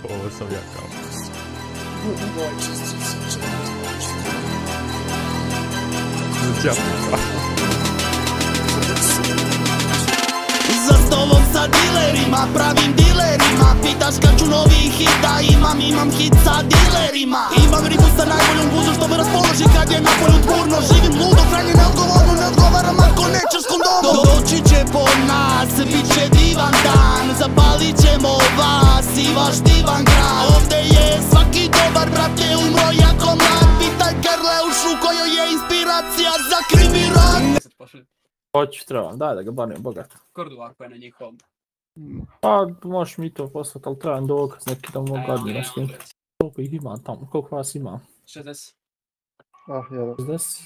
Ovo sam ja kao. Za stolom sa dilerima, pravim dilerima. Pitaš kad ću novi hit da imam hit sa dilerima. Imam ribu sa najboljom guzu što me raspoloži kad je napolju tmurno. Živim ludo, hranjen neodgovorno, ne odgovaram ako nećeš kondomu. Doći će po nas, bit će divan dan. Zapalit ćemo vas i vaš divan grad. Ovdje je svaki dobar brate umro jako mlad. Pitaj Kerleušu kojoj je inspiracija za krivi rad. Hoću, trebam, daj da ga banim bogato. Kordu ako je na njihovom. Pa, možeš mi to poslati, ali trebam dokaz neki da mogu admina snimiti. Koliko ih ima tamo, koliko vas ima? 60. Ah, jedan. 60?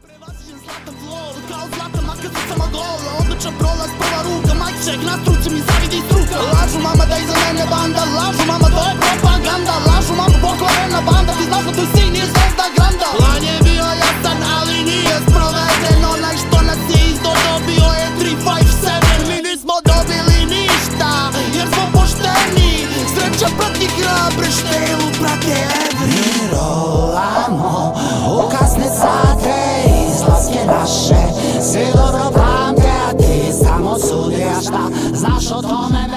Prevaziđen zlatan flor, kao zlatan makar za sama gola. Odličan prolaz, prva ruka, majček, na struci mi zavidi struka. Lažu mama da iza mene banda, lažu mama to je propaganda. Lažu mama pokvarena banda, ti znaš da tu sin je zvezda granda. Plan je bio jasan, ali nije sproveden. Onaj što nas je izdo dobio je 357. Mi nismo dobili ništa, jer smo pošteni. Sreća prati hrabre, štelu prate evri. Rolamo u kasne sate, izlaske naše svi dobro pamte, a ti samo sudi, a šta znaš o tome?